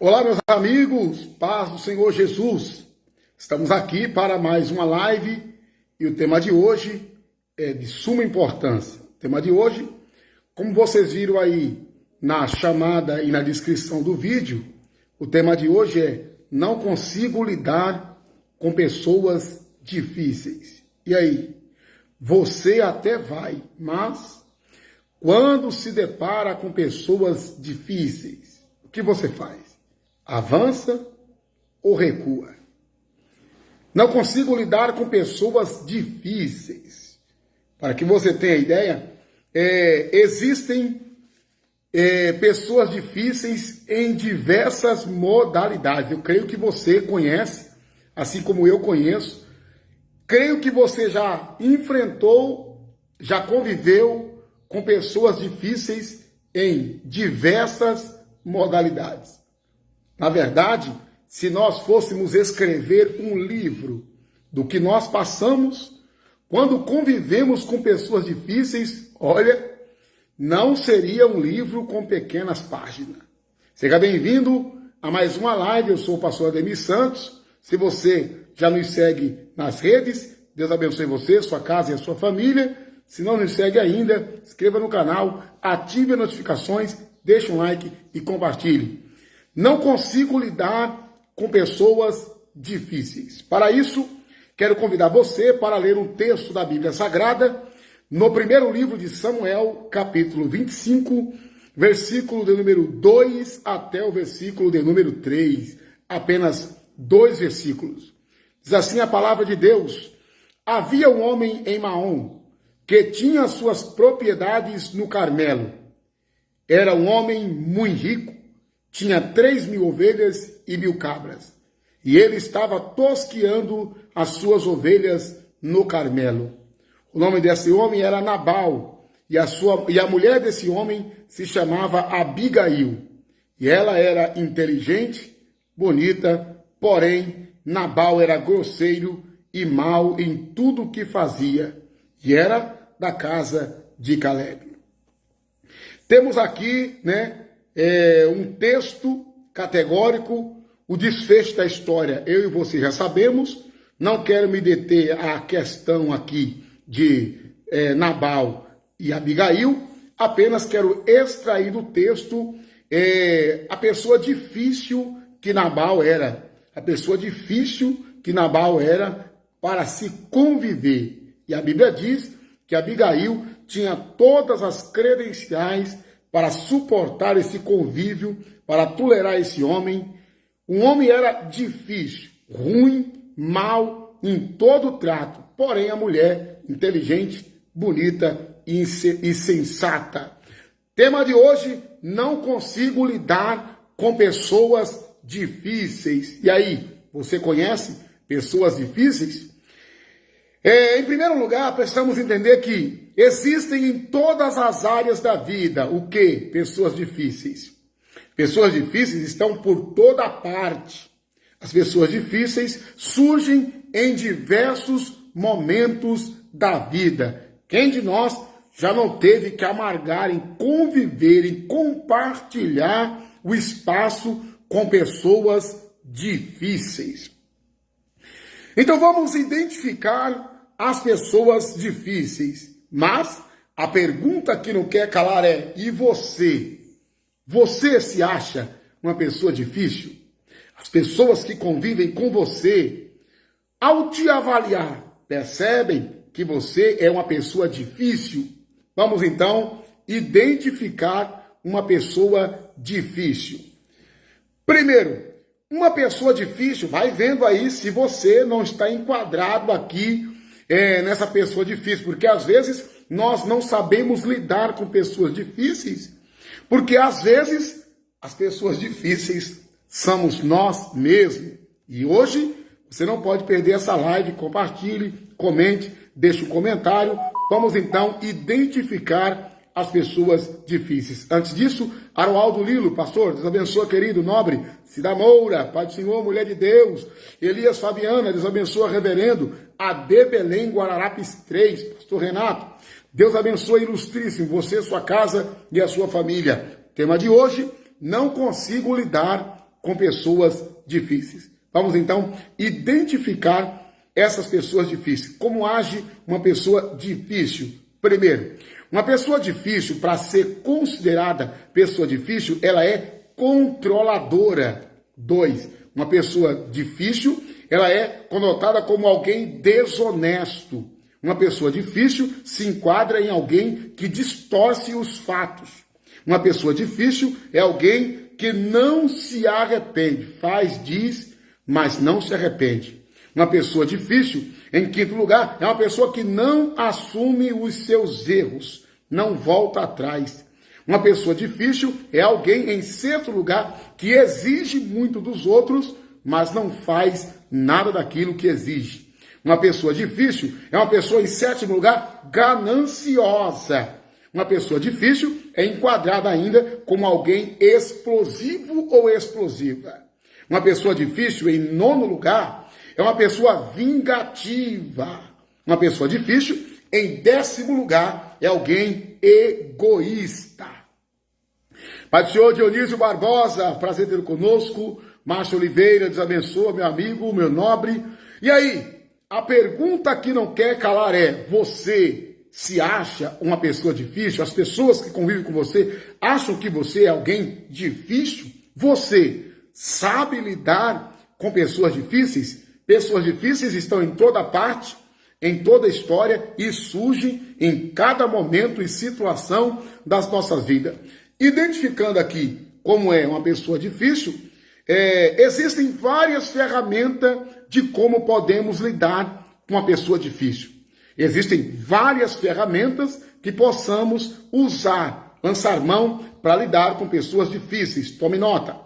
Olá, meus amigos, paz do Senhor Jesus. Estamos aqui para mais uma live e o tema de hoje é de suma importância. O tema de hoje, como vocês viram aí na chamada e na descrição do vídeo, o tema de hoje é: não consigo lidar com pessoas difíceis. E aí? Você até vai, mas quando se depara com pessoas difíceis, o que você faz? Avança ou recua? Não consigo lidar com pessoas difíceis. Para que você tenha ideia, existem pessoas difíceis em diversas modalidades. Eu creio que você conhece, assim como eu conheço. Creio que você já enfrentou, já conviveu com pessoas difíceis em diversas modalidades. Na verdade, se nós fôssemos escrever um livro do que nós passamos quando convivemos com pessoas difíceis, olha, não seria um livro com pequenas páginas. Seja bem-vindo a mais uma live. Eu sou o pastor Ademir Santos. Se você já nos segue nas redes, Deus abençoe você, sua casa e a sua família. Se não nos segue ainda, inscreva no canal, ative as notificações, deixe um like e compartilhe. Não consigo lidar com pessoas difíceis. Para isso, quero convidar você para ler um texto da Bíblia Sagrada, no primeiro livro de Samuel, capítulo 25, versículo de número 2 até o versículo de número 3. Apenas 2 versículos. Diz assim a palavra de Deus: havia um homem em Maom, que tinha suas propriedades no Carmelo. Era um homem muito rico, tinha 3.000 ovelhas e 1.000 cabras. E ele estava tosqueando as suas ovelhas no Carmelo. O nome desse homem era Nabal, e a mulher desse homem se chamava Abigail. E ela era inteligente, bonita, porém Nabal era grosseiro e mau em tudo o que fazia. E era da casa de Caleb. Temos aqui, um texto categórico, o desfecho da história. Eu e você já sabemos. Não quero me deter à questão aqui de Nabal e Abigail. Apenas quero extrair do texto a pessoa difícil que Nabal era. A pessoa difícil que Nabal era para se conviver. E a Bíblia diz que Abigail tinha todas as credenciais para suportar esse convívio, para tolerar esse homem. Um homem era difícil, ruim, mau em todo o trato. Porém, a mulher inteligente, bonita e sensata. Tema de hoje: não consigo lidar com pessoas difíceis. E aí, você conhece pessoas difíceis? Em primeiro lugar, precisamos entender que existem em todas as áreas da vida o quê? Pessoas difíceis. Pessoas difíceis estão por toda parte. As pessoas difíceis surgem em diversos momentos da vida. Quem de nós já não teve que amargar em conviver, em compartilhar o espaço com pessoas difíceis? Então vamos identificar as pessoas difíceis. Mas a pergunta que não quer calar é: e você? Você se acha uma pessoa difícil? As pessoas que convivem com você, ao te avaliar, percebem que você é uma pessoa difícil? Vamos então identificar uma pessoa difícil. Primeiro, uma pessoa difícil, vai vendo aí se você não está enquadrado aqui nessa pessoa difícil, porque às vezes nós não sabemos lidar com pessoas difíceis, porque às vezes as pessoas difíceis somos nós mesmos. E hoje você não pode perder essa live. Compartilhe, comente, deixe um comentário. Vamos então identificar as pessoas difíceis. Antes disso, Aroaldo Lilo, pastor, Deus abençoa, querido, nobre, Cida Moura, Pai do Senhor, mulher de Deus, Elias Fabiana, Deus abençoa, reverendo, AD Belém, Guararapes 3, pastor Renato, Deus abençoe, ilustríssimo, você, sua casa e a sua família. Tema de hoje: não consigo lidar com pessoas difíceis. Vamos então identificar essas pessoas difíceis. Como age uma pessoa difícil? Primeiro, uma pessoa difícil, para ser considerada pessoa difícil, ela é controladora. 2, uma pessoa difícil, ela é conotada como alguém desonesto. Uma pessoa difícil se enquadra em alguém que distorce os fatos. Uma pessoa difícil é alguém que não se arrepende. Faz, diz, mas não se arrepende. Uma pessoa difícil, em quinto lugar, é uma pessoa que não assume os seus erros, não volta atrás. Uma pessoa difícil é alguém, em sexto lugar, que exige muito dos outros, mas não faz nada daquilo que exige. Uma pessoa difícil é uma pessoa, em sétimo lugar, gananciosa. Uma pessoa difícil é enquadrada ainda como alguém explosivo ou explosiva. Uma pessoa difícil, em nono lugar, é uma pessoa vingativa. Uma pessoa difícil, em décimo lugar, é alguém egoísta. Pai do Senhor Dionísio Barbosa, prazer ter conosco. Márcio Oliveira, Deus abençoe, meu amigo, meu nobre. E aí, a pergunta que não quer calar é: você se acha uma pessoa difícil? As pessoas que convivem com você acham que você é alguém difícil? Você sabe lidar com pessoas difíceis? Pessoas difíceis estão em toda parte, em toda a história e surgem em cada momento e situação das nossas vidas. Identificando aqui como é uma pessoa difícil, existem várias ferramentas de como podemos lidar com uma pessoa difícil. Existem várias ferramentas que possamos usar, lançar mão para lidar com pessoas difíceis. Tome nota.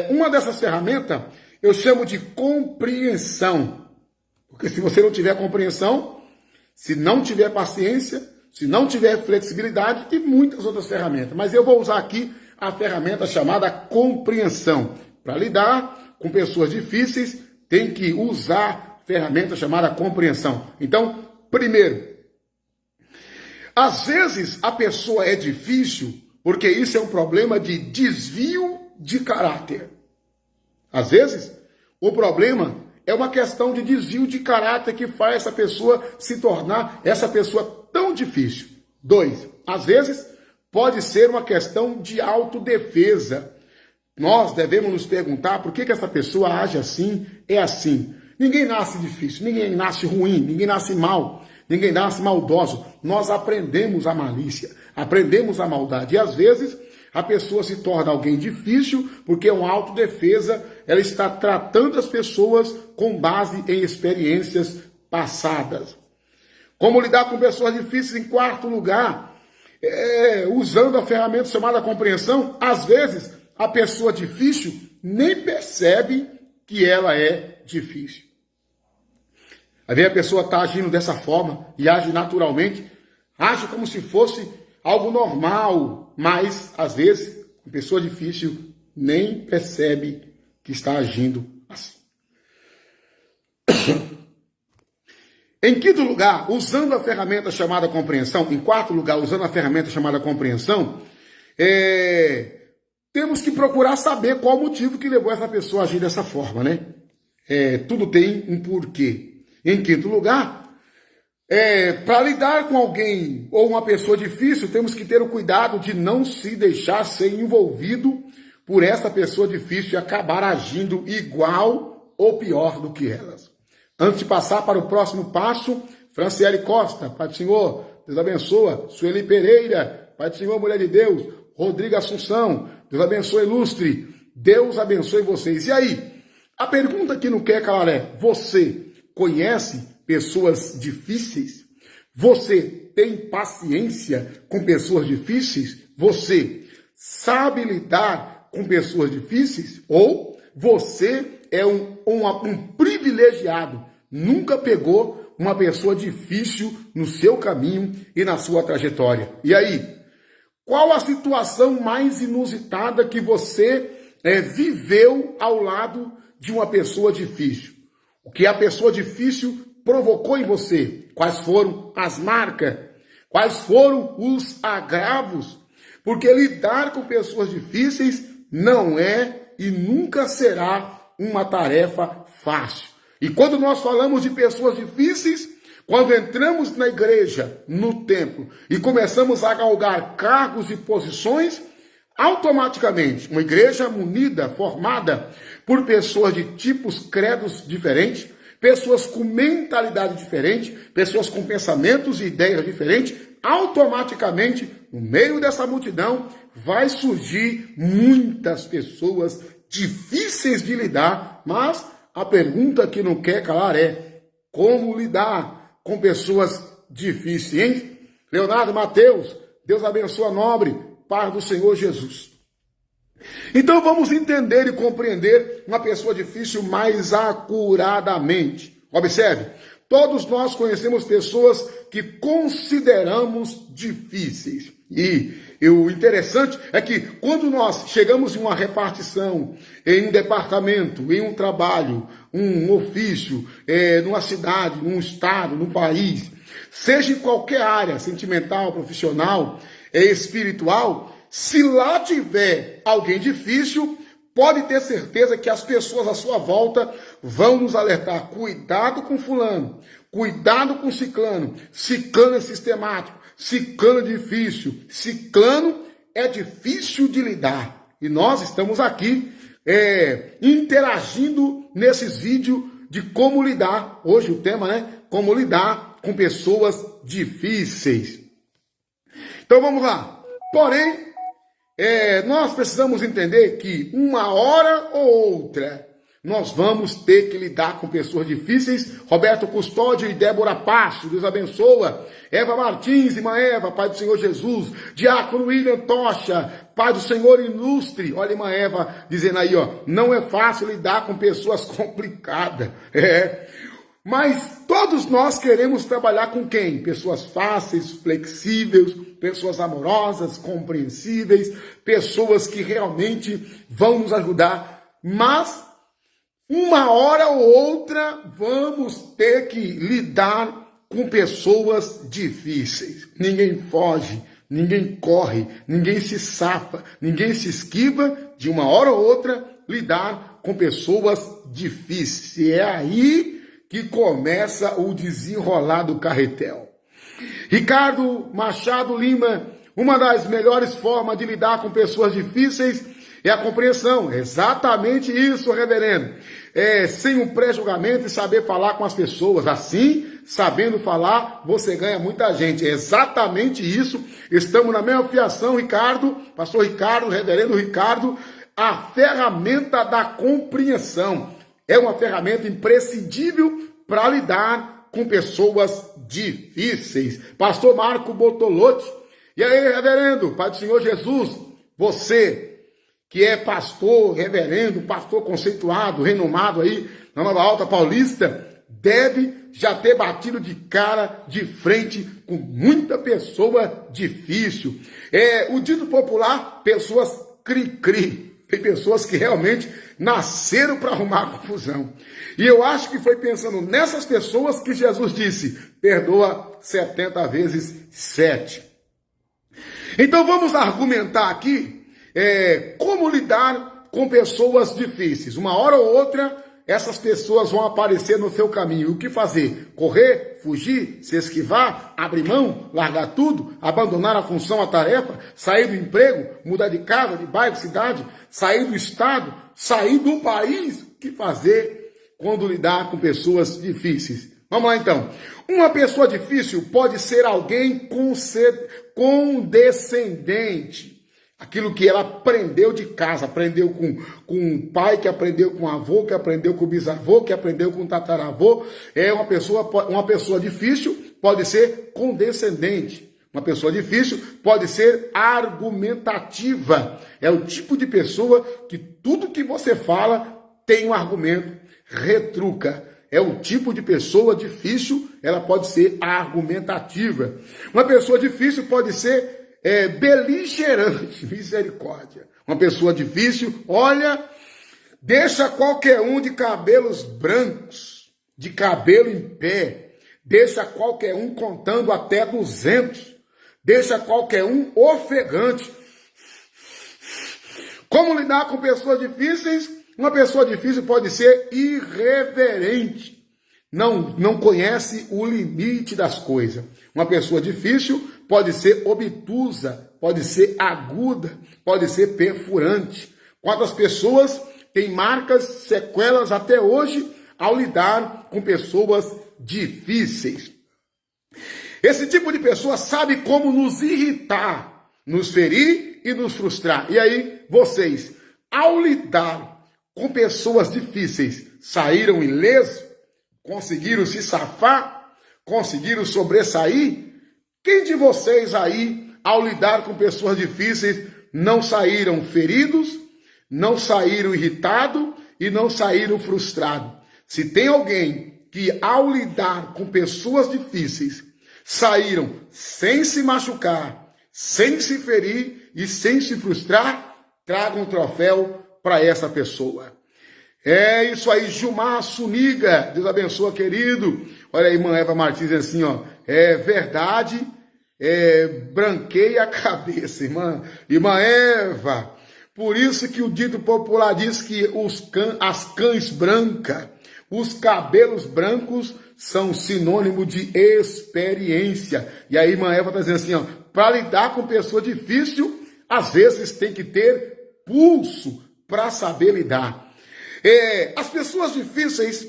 Uma dessas ferramentas eu chamo de compreensão. Porque se você não tiver compreensão, se não tiver paciência, se não tiver flexibilidade e muitas outras ferramentas. Mas eu vou usar aqui a ferramenta chamada compreensão. Para lidar com pessoas difíceis, tem que usar a ferramenta chamada compreensão. Então, primeiro, às vezes a pessoa é difícil porque isso é um problema de desvio de caráter. Às vezes, o problema é uma questão de desvio de caráter que faz essa pessoa se tornar essa pessoa tão difícil. 2, às vezes, pode ser uma questão de autodefesa. Nós devemos nos perguntar por que essa pessoa age assim, é assim. Ninguém nasce difícil, ninguém nasce ruim, ninguém nasce mal, ninguém nasce maldoso. Nós aprendemos a malícia, aprendemos a maldade. E às vezes a pessoa se torna alguém difícil porque é uma autodefesa, ela está tratando as pessoas com base em experiências passadas. Como lidar com pessoas difíceis? Em quarto lugar, usando a ferramenta chamada compreensão, às vezes a pessoa difícil nem percebe que ela é difícil. Às vezes a pessoa está agindo dessa forma e age naturalmente, age como se fosse algo normal, mas às vezes a pessoa difícil nem percebe que está agindo assim. Em quinto lugar, usando a ferramenta chamada compreensão, em quarto lugar, usando a ferramenta chamada compreensão, temos que procurar saber qual o motivo que levou essa pessoa a agir dessa forma, né? Tudo tem um porquê. Em quinto lugar, para lidar com alguém ou uma pessoa difícil, temos que ter o cuidado de não se deixar ser envolvido por essa pessoa difícil e acabar agindo igual ou pior do que elas. Antes de passar para o próximo passo, Franciele Costa, Pai do Senhor, Deus abençoa. Sueli Pereira, Pai do Senhor, mulher de Deus. Rodrigo Assunção, Deus abençoe, ilustre. Deus abençoe vocês. E aí, a pergunta que não quer calar é: você conhece pessoas difíceis? Você tem paciência com pessoas difíceis? Você sabe lidar com pessoas difíceis? Ou você é um privilegiado, nunca pegou uma pessoa difícil no seu caminho e na sua trajetória? E aí, qual a situação mais inusitada que você viveu ao lado de uma pessoa difícil? O que a pessoa difícil provocou em você? Quais foram as marcas? Quais foram os agravos? Porque lidar com pessoas difíceis não é e nunca será uma tarefa fácil. E quando nós falamos de pessoas difíceis, quando entramos na igreja, no templo, e começamos a galgar cargos e posições, automaticamente, uma igreja munida, formada por pessoas de tipos, credos diferentes, pessoas com mentalidade diferente, pessoas com pensamentos e ideias diferentes, automaticamente, no meio dessa multidão, vai surgir muitas pessoas difíceis de lidar, mas a pergunta que não quer calar é: como lidar com pessoas difíceis, hein? Leonardo Mateus, Deus abençoe a nobre, paz do Senhor Jesus. Então vamos entender e compreender uma pessoa difícil mais acuradamente. Observe, todos nós conhecemos pessoas que consideramos difíceis. E o interessante é que quando nós chegamos em uma repartição, em um departamento, em um trabalho, um ofício, numa cidade, num estado, num país, seja em qualquer área, sentimental, profissional, espiritual, se lá tiver alguém difícil, pode ter certeza que as pessoas à sua volta vão nos alertar. Cuidado com fulano, cuidado com ciclano. Ciclano é sistemático, ciclano é difícil, ciclano é difícil de lidar. E nós estamos aqui interagindo nesses vídeos de como lidar, hoje o tema, né? Como lidar com pessoas difíceis. Então vamos lá. Porém, nós precisamos entender que uma hora ou outra nós vamos ter que lidar com pessoas difíceis. Roberto Custódio e Débora Passo, Deus abençoa. Eva Martins, irmã Eva, Pai do Senhor Jesus. Diácono William Tocha, Pai do Senhor ilustre. Olha, irmã Eva dizendo aí, ó, não é fácil lidar com pessoas complicadas. Mas todos nós queremos trabalhar com quem? Pessoas fáceis, flexíveis, pessoas amorosas, compreensíveis, pessoas que realmente vão nos ajudar. Mas uma hora ou outra vamos ter que lidar com pessoas difíceis. Ninguém foge, ninguém corre, ninguém se safa, ninguém se esquiva de uma hora ou outra lidar com pessoas difíceis. E é aí que começa o desenrolar do carretel. Ricardo Machado Lima, uma das melhores formas de lidar com pessoas difíceis é a compreensão. Exatamente isso, reverendo. Sem um pré-julgamento e saber falar com as pessoas. Assim, sabendo falar, você ganha muita gente. É exatamente isso. Estamos na mesma fiação, Ricardo, pastor Ricardo, reverendo Ricardo, a ferramenta da compreensão. É uma ferramenta imprescindível para lidar com pessoas difíceis. Pastor Marco Bortolotti. E aí, reverendo, Pai do Senhor Jesus, você que é pastor, reverendo, pastor conceituado, renomado aí na Nova Alta Paulista, deve já ter batido de cara, de frente com muita pessoa difícil. O dito popular, pessoas cri-cri. Tem pessoas que realmente nasceram para arrumar confusão. E eu acho que foi pensando nessas pessoas que Jesus disse, perdoa 70 vezes 7. Então vamos argumentar aqui como lidar com pessoas difíceis. Uma hora ou outra, essas pessoas vão aparecer no seu caminho. O que fazer? Correr, fugir, se esquivar, abrir mão, largar tudo, abandonar a função, a tarefa, sair do emprego, mudar de casa, de bairro, cidade, sair do estado, sair do país. O que fazer quando lidar com pessoas difíceis? Vamos lá então. Uma pessoa difícil pode ser alguém condescendente. Aquilo que ela aprendeu de casa, aprendeu com o pai, que aprendeu com o avô, que aprendeu com o bisavô, que aprendeu com o tataravô. Uma pessoa difícil pode ser condescendente. Uma pessoa difícil pode ser argumentativa. É o tipo de pessoa que tudo que você fala tem um argumento, retruca. É o tipo de pessoa difícil, ela pode ser argumentativa. Uma pessoa difícil pode ser beligerante, misericórdia. Uma pessoa difícil, olha, deixa qualquer um de cabelos brancos, de cabelo em pé, deixa qualquer um contando até 200, deixa qualquer um ofegante, Como lidar com pessoas difíceis? Uma pessoa difícil pode ser irreverente. Não conhece o limite das coisas. Uma pessoa difícil pode ser obtusa, pode ser aguda, pode ser perfurante. Quantas pessoas têm marcas, sequelas até hoje ao lidar com pessoas difíceis? Esse tipo de pessoa sabe como nos irritar, nos ferir e nos frustrar. E aí, vocês, ao lidar com pessoas difíceis, saíram ilesos? Conseguiram se safar? Conseguiram sobressair? Quem de vocês aí, ao lidar com pessoas difíceis, não saíram feridos, não saíram irritados e não saíram frustrados? Se tem alguém que, ao lidar com pessoas difíceis, saíram sem se machucar, sem se ferir e sem se frustrar, traga um troféu para essa pessoa. É isso aí, Gilmar Suniga, Deus abençoa, querido. Olha aí, irmã Eva Martins assim, ó, é verdade, branqueia a cabeça, irmã Eva. Por isso que o dito popular diz que as cães brancas, os cabelos brancos são sinônimo de experiência. E aí, irmã Eva está dizendo assim, ó, para lidar com pessoa difícil, às vezes tem que ter pulso para saber lidar. As pessoas difíceis,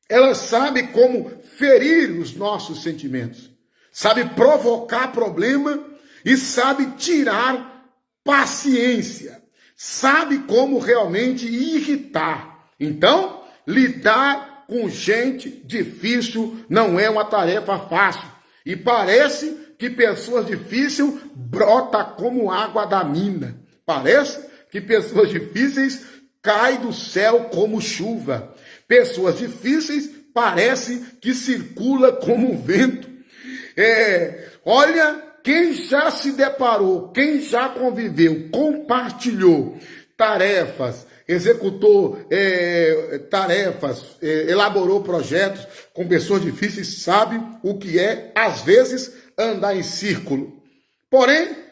elas sabem como ferir os nossos sentimentos, sabem provocar problema e sabem tirar paciência, sabe como realmente irritar. Então, lidar com gente difícil não é uma tarefa fácil. E parece que pessoas difíceis brotam como água da mina. Parece que pessoas difíceis caem do céu como chuva. Pessoas difíceis parece que circula como vento. Olha, quem já se deparou, quem já conviveu, compartilhou tarefas, executou tarefas, elaborou projetos com pessoas difíceis, sabe o que é, às vezes, andar em círculo. Porém,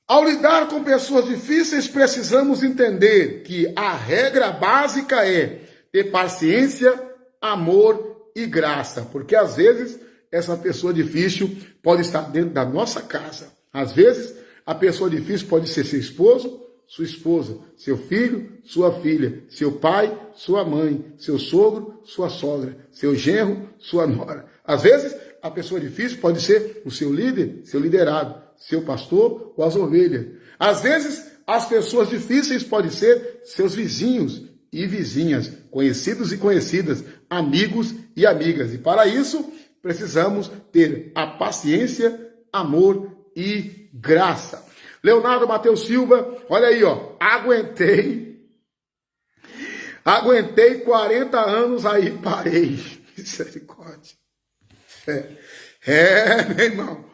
ao lidar com pessoas difíceis, precisamos entender que a regra básica é ter paciência, amor e graça. Porque, às vezes, essa pessoa difícil pode estar dentro da nossa casa. Às vezes, a pessoa difícil pode ser seu esposo, sua esposa, seu filho, sua filha, seu pai, sua mãe, seu sogro, sua sogra, seu genro, sua nora. Às vezes, a pessoa difícil pode ser o seu líder, seu liderado, seu pastor ou as ovelhas. Às vezes, as pessoas difíceis podem ser seus vizinhos e vizinhas, conhecidos e conhecidas, amigos e amigas. E para isso, precisamos ter a paciência, amor e graça. Leonardo Mateus Silva, olha aí, ó, aguentei 40 anos, aí parei. Misericórdia. Meu irmão.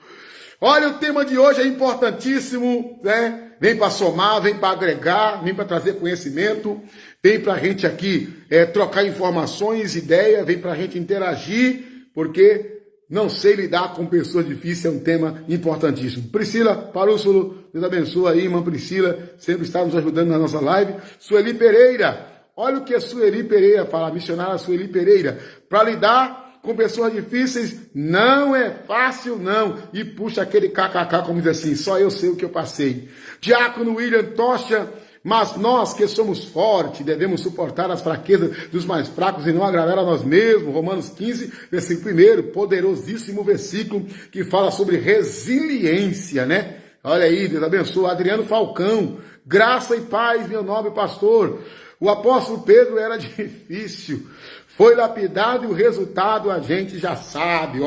Olha, o tema de hoje é importantíssimo, né? Vem para somar, vem para agregar, vem para trazer conhecimento, vem para a gente aqui trocar informações, ideias, vem para a gente interagir, porque não sei lidar com pessoas difíceis é um tema importantíssimo. Priscila Parússulo, Deus abençoe aí, irmã Priscila, sempre está nos ajudando na nossa live. Sueli Pereira, olha o que a Sueli Pereira fala, a missionária Sueli Pereira, para lidar com pessoas difíceis não é fácil, não. E puxa aquele kkk, como diz assim, só eu sei o que eu passei. Diácono William Tocha, mas nós que somos fortes, devemos suportar as fraquezas dos mais fracos e não agradar a nós mesmos. Romanos 15, versículo 1, poderosíssimo versículo que fala sobre resiliência, né? Olha aí, Deus abençoe. Adriano Falcão, graça e paz, meu nobre pastor. O apóstolo Pedro era difícil. Foi lapidado e o resultado a gente já sabe.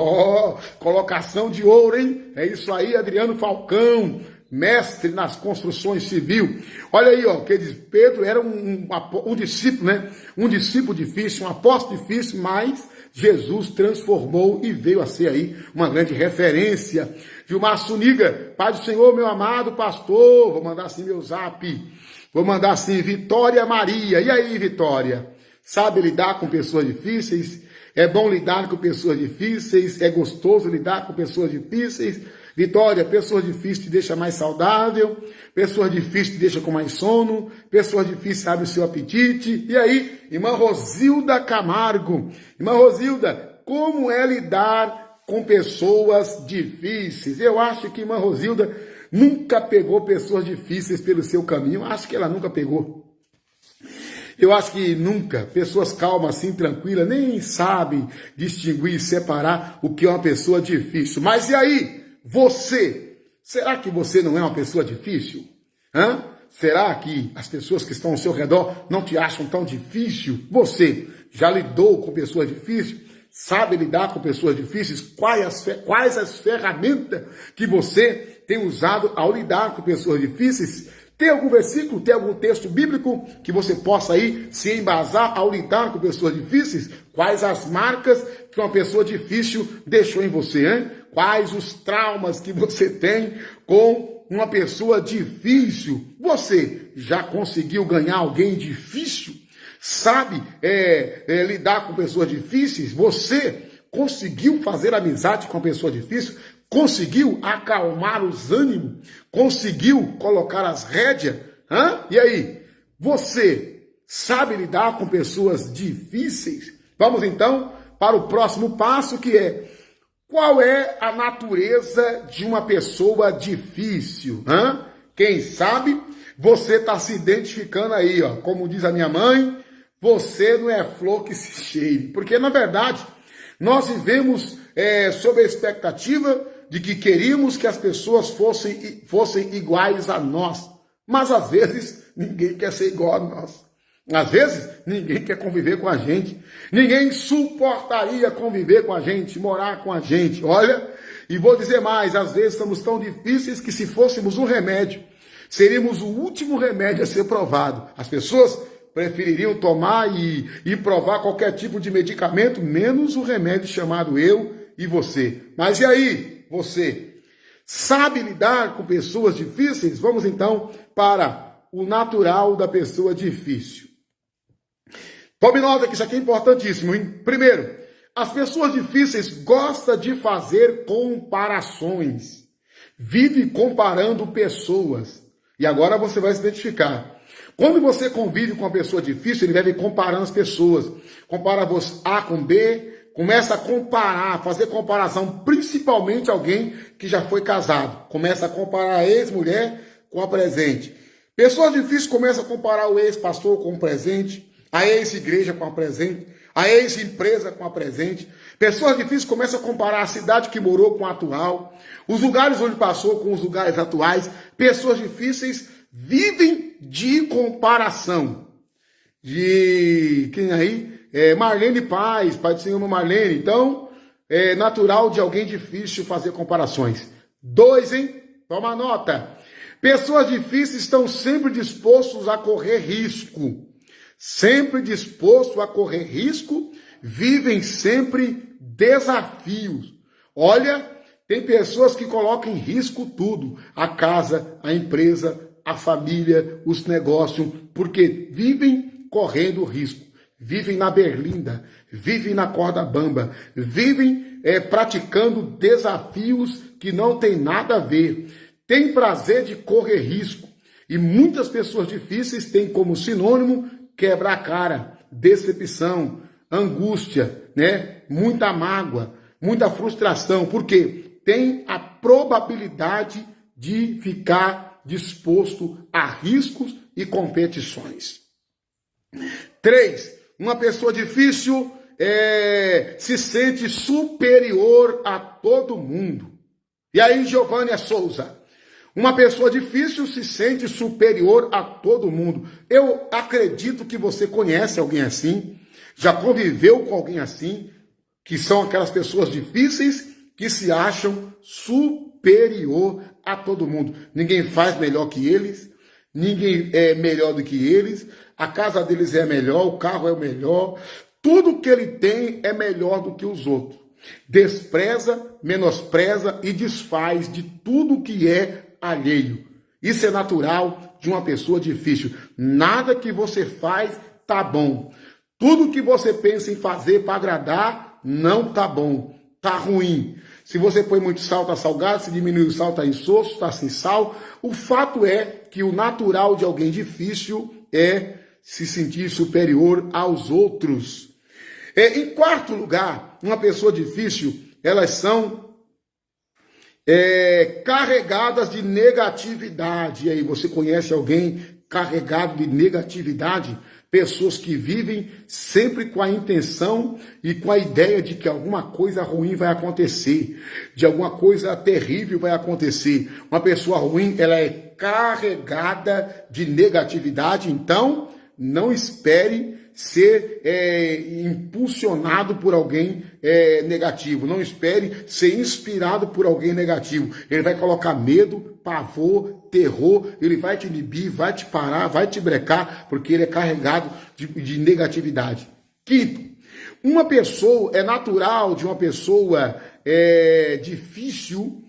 Colocação de ouro, hein? É isso aí, Adriano Falcão, mestre nas construções civil. Olha aí, ó, que diz, Pedro era um discípulo, né? Um discípulo difícil, um apóstolo difícil, mas Jesus transformou e veio a ser aí uma grande referência. Gilmar Suniga, Pai do Senhor, meu amado pastor, vou mandar assim meu zap. Vou mandar assim, Vitória Maria. E aí, Vitória? Sabe lidar com pessoas difíceis? É bom lidar com pessoas difíceis? É gostoso lidar com pessoas difíceis? Vitória, pessoas difíceis te deixam mais saudável, pessoas difíceis te deixam com mais sono, pessoas difíceis abrem o seu apetite. E aí, irmã Rosilda Camargo, irmã Rosilda, como é lidar com pessoas difíceis? Eu acho que irmã Rosilda nunca pegou pessoas difíceis pelo seu caminho, acho que ela nunca pegou. Eu acho que nunca, pessoas calmas, assim, tranquilas, nem sabem distinguir e separar o que é uma pessoa difícil. Mas e aí, você? Será que você não é uma pessoa difícil? Hã? Será que as pessoas que estão ao seu redor não te acham tão difícil? Você já lidou com pessoas difíceis? Sabe lidar com pessoas difíceis? Quais as ferramentas que você tem usado ao lidar com pessoas difíceis? Tem algum versículo, tem algum texto bíblico que você possa aí se embasar ao lidar com pessoas difíceis? Quais as marcas que uma pessoa difícil deixou em você, hein? Quais os traumas que você tem com uma pessoa difícil? Você já conseguiu ganhar alguém difícil? Sabe lidar com pessoas difíceis? Você conseguiu fazer amizade com uma pessoa difícil? Conseguiu acalmar os ânimos? Conseguiu colocar as rédeas? E aí, você sabe lidar com pessoas difíceis? Vamos então para o próximo passo, que é: qual é a natureza de uma pessoa difícil? Quem sabe você está se identificando aí, ó, como diz a minha mãe, você não é flor que se cheire. Porque, na verdade, nós vivemos sob a expectativa de que queríamos que as pessoas fossem iguais a nós. Mas, às vezes, ninguém quer ser igual a nós. Às vezes, ninguém quer conviver com a gente. Ninguém suportaria conviver com a gente, morar com a gente. Olha, e vou dizer mais, às vezes somos tão difíceis que, se fôssemos um remédio, seríamos o último remédio a ser provado. As pessoas prefeririam tomar e provar qualquer tipo de medicamento, menos o remédio chamado eu e você. Mas e aí? Você sabe lidar com pessoas difíceis? Vamos então para o natural da pessoa difícil. Tome nota que isso aqui é importantíssimo, hein? Primeiro, as pessoas difíceis gostam de fazer comparações. Vive comparando pessoas. E agora você vai se identificar. Quando você convive com uma pessoa difícil, ele deve comparando as pessoas. Compara você A com B, começa a comparar, fazer comparação, principalmente alguém que já foi casado. Começa a comparar a ex-mulher com a presente. Pessoas difíceis começam a comparar o ex-pastor com o presente, a ex-igreja com a presente, a ex-empresa com a presente. Pessoas difíceis começam a comparar a cidade que morou com a atual, os lugares onde passou com os lugares atuais. Pessoas difíceis vivem de comparação. De quem aí? Marlene Paz, pai do Senhor Marlene. Então, é natural de alguém difícil fazer comparações. 2, hein? Toma nota. Pessoas difíceis estão sempre dispostos a correr risco. Sempre dispostos a correr risco, vivem sempre desafios. Olha, tem pessoas que colocam em risco tudo. A casa, a empresa, a família, os negócios, porque vivem correndo risco. Vivem na berlinda, vivem na corda bamba, vivem praticando desafios que não tem nada a ver. Tem prazer de correr risco. E muitas pessoas difíceis têm como sinônimo quebrar a cara, decepção, angústia, né? Muita mágoa, muita frustração, porque tem a probabilidade de ficar disposto a riscos e competições. 3. Uma pessoa difícil se sente superior a todo mundo. E aí, Giovânia Souza? Uma pessoa difícil se sente superior a todo mundo. Eu acredito que você conhece alguém assim, já conviveu com alguém assim, que são aquelas pessoas difíceis que se acham superior a todo mundo. Ninguém faz melhor que eles, ninguém é melhor do que eles, a casa deles é melhor, o carro é o melhor, tudo que ele tem é melhor do que os outros. Despreza, menospreza e desfaz de tudo que é alheio. Isso é natural de uma pessoa difícil. Nada que você faz tá bom. Tudo que você pensa em fazer para agradar não tá bom, tá ruim. Se você põe muito sal, está salgado. Se diminui o sal, está insosso, está sem sal. O fato é que o natural de alguém difícil é se sentir superior aos outros. Em quarto lugar, uma pessoa difícil, elas são carregadas de negatividade. E aí, você conhece alguém carregado de negatividade? Pessoas que vivem sempre com a intenção e com a ideia de que alguma coisa ruim vai acontecer, de alguma coisa terrível vai acontecer. Uma pessoa ruim, ela é carregada de negatividade, então não espere ser impulsionado por alguém negativo. Não espere ser inspirado por alguém negativo. Ele vai colocar medo, pavor, terror, ele vai te inibir, vai te parar, vai te brecar, porque ele é carregado de negatividade. Quinto, é natural de uma pessoa difícil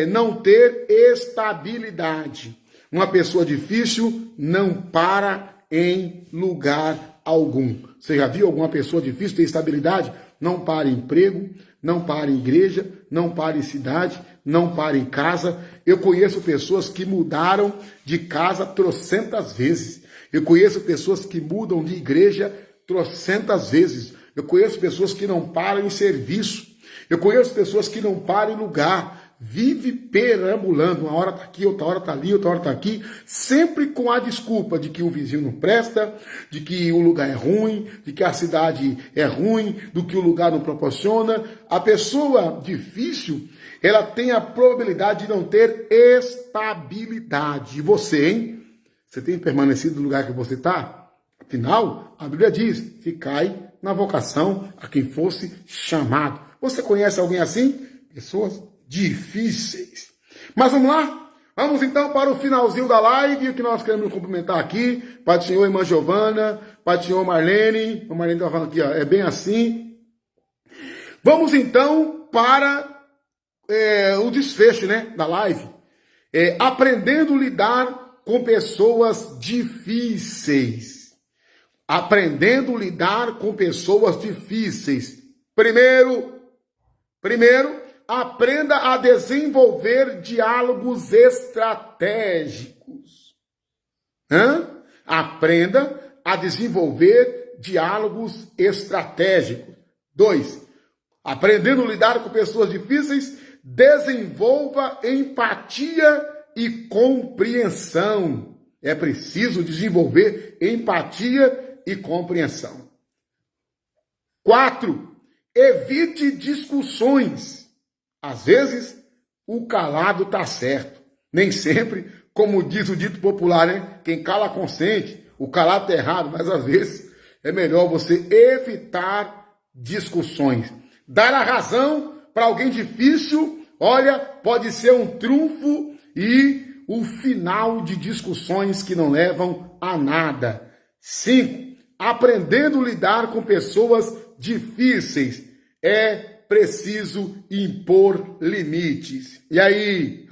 não ter estabilidade. Uma pessoa difícil não para em lugar algum. Você já viu alguma pessoa difícil ter estabilidade? Não para em emprego, não para em igreja, não para em cidade, não para em casa. Eu conheço pessoas que mudaram de casa trocentas vezes. Eu conheço pessoas que mudam de igreja trocentas vezes. Eu conheço pessoas que não param em serviço. Eu conheço pessoas que não param em lugar. Vive perambulando, uma hora está aqui, outra hora está ali, outra hora está aqui, sempre com a desculpa de que o vizinho não presta, de que o lugar é ruim, de que a cidade é ruim, do que o lugar não proporciona. A pessoa difícil, ela tem a probabilidade de não ter estabilidade. E você, hein? Você tem permanecido no lugar que você está? Afinal, a Bíblia diz, ficai na vocação a quem fosse chamado. Você conhece alguém assim? Pessoas difíceis. Mas vamos lá? Vamos então para o finalzinho da live, o que nós queremos cumprimentar aqui. Pai do Senhor, irmã Giovana, Pai do Senhor, Marlene. A Marlene está falando aqui, ó, é bem assim. Vamos então para o desfecho, né, da live. Aprendendo a lidar com pessoas difíceis. Aprendendo a lidar com pessoas difíceis. Primeiro, aprenda a desenvolver diálogos estratégicos. Aprenda a desenvolver diálogos estratégicos. 2. Aprendendo a lidar com pessoas difíceis, desenvolva empatia e compreensão. É preciso desenvolver empatia e compreensão. 4. Evite discussões. Às vezes, o calado está certo. Nem sempre, como diz o dito popular, né? Quem cala consente, o calado está errado, mas às vezes é melhor você evitar discussões. Dar a razão para alguém difícil, olha, pode ser um trunfo e o final de discussões que não levam a nada. 5. Aprendendo a lidar com pessoas difíceis. É preciso impor limites. E aí,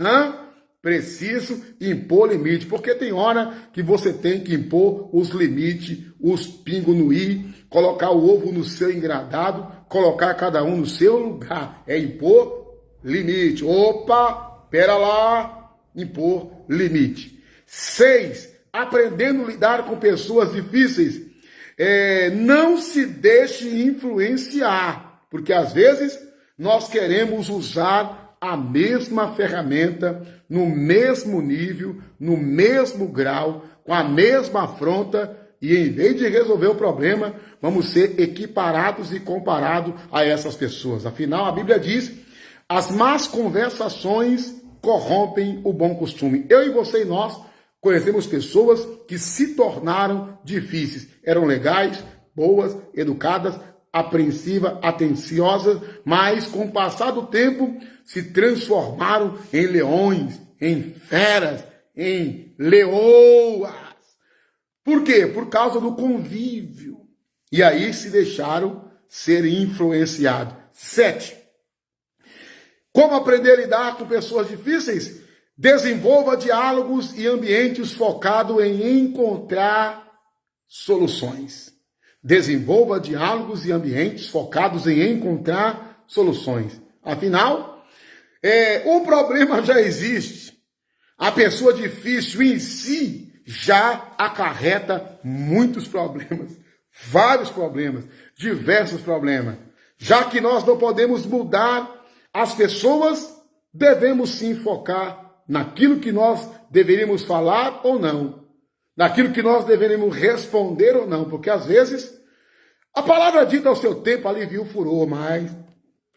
preciso impor limite, porque tem hora que você tem que impor os limites, os pingos no i, colocar o ovo no seu engradado, colocar cada um no seu lugar. É impor limite. Opa, pera lá, impor limite. 6. Aprendendo a lidar com pessoas difíceis. Não se deixe influenciar. Porque às vezes nós queremos usar a mesma ferramenta, no mesmo nível, no mesmo grau, com a mesma afronta, e em vez de resolver o problema, vamos ser equiparados e comparados a essas pessoas. Afinal, a Bíblia diz, as más conversações corrompem o bom costume. Eu e você e nós conhecemos pessoas que se tornaram difíceis. Eram legais, boas, educadas, apreensiva, atenciosa, mas com o passar do tempo se transformaram em leões, em feras, em leoas. Por quê? Por causa do convívio. E aí se deixaram ser influenciados. 7. Como aprender a lidar com pessoas difíceis? Desenvolva diálogos e ambientes focados em encontrar soluções. Desenvolva diálogos e ambientes focados em encontrar soluções. Afinal, O problema já existe. A pessoa difícil em si já acarreta muitos problemas, vários problemas, diversos problemas. Já que nós não podemos mudar as pessoas, devemos sim focar naquilo que nós deveríamos falar ou não, naquilo que nós deveríamos responder ou não, porque às vezes a palavra dita ao seu tempo alivia o furor, mas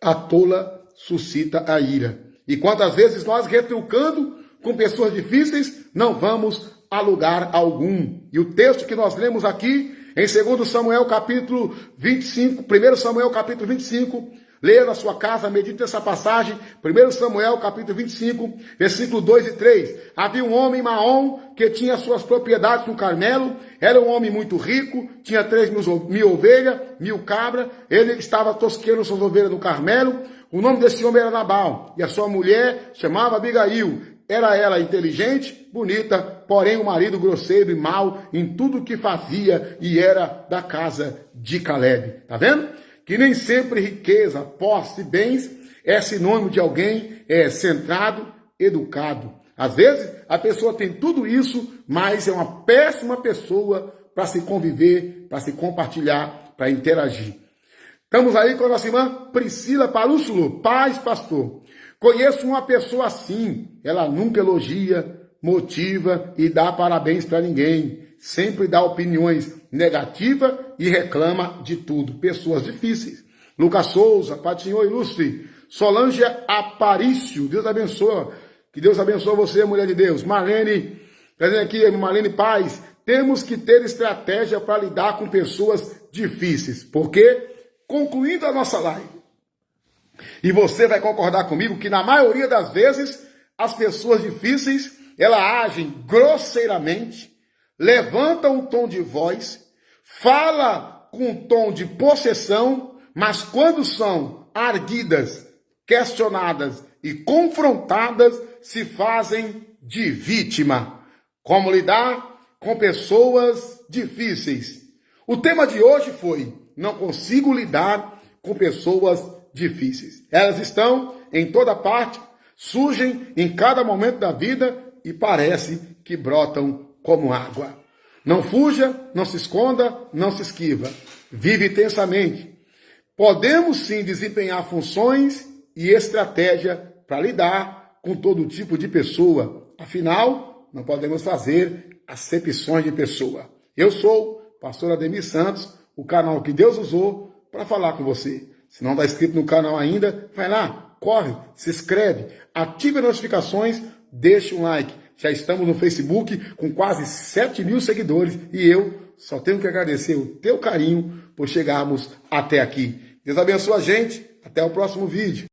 a tola suscita a ira. E quantas vezes nós retrucando com pessoas difíceis, não vamos a lugar algum. E o texto que nós lemos aqui, em 2 Samuel capítulo 25, 1 Samuel capítulo 25, leia na sua casa, medite nessa passagem, 1 Samuel capítulo 25, versículo 2 e 3. Havia um homem, Maom, que tinha suas propriedades no Carmelo, era um homem muito rico, tinha 3.000 ovelhas, 1.000 cabras, ele estava tosqueando suas ovelhas no Carmelo. O nome desse homem era Nabal, e a sua mulher chamava Abigail. Era ela inteligente, bonita, porém o marido grosseiro e mau em tudo o que fazia, e era da casa de Caleb. Tá vendo? Que nem sempre riqueza, posse e bens é sinônimo de alguém centrado, educado. Às vezes a pessoa tem tudo isso, mas é uma péssima pessoa para se conviver, para se compartilhar, para interagir. Estamos aí com a nossa irmã Priscila Parússulo, paz, pastor. Conheço uma pessoa assim, ela nunca elogia, motiva e dá parabéns para ninguém. Sempre dá opiniões negativas e reclama de tudo. Pessoas difíceis. Lucas Souza, Pai do Senhor ilustre. Solange Aparício, Deus abençoe. Que Deus abençoe você, mulher de Deus. Marlene, trazendo aqui, Marlene Paz. Temos que ter estratégia para lidar com pessoas difíceis. Porque, concluindo a nossa live, e você vai concordar comigo que na maioria das vezes as pessoas difíceis, elas agem grosseiramente, levantam um tom de voz, fala com um tom de possessão, mas quando são arguidas, questionadas e confrontadas, se fazem de vítima. Como lidar com pessoas difíceis? O tema de hoje foi: não consigo lidar com pessoas difíceis. Elas estão em toda parte, surgem em cada momento da vida e parece que brotam como água. Não fuja, não se esconda, não se esquiva. Vive intensamente. Podemos sim desempenhar funções e estratégia para lidar com todo tipo de pessoa. Afinal, não podemos fazer acepções de pessoa. Eu sou o pastor Ademir Santos, o canal que Deus usou para falar com você. Se não está inscrito no canal ainda, vai lá, corre, se inscreve, ative as notificações, deixe um like. Já estamos no Facebook com quase 7.000 seguidores e eu só tenho que agradecer o teu carinho por chegarmos até aqui. Deus abençoe a gente. Até o próximo vídeo.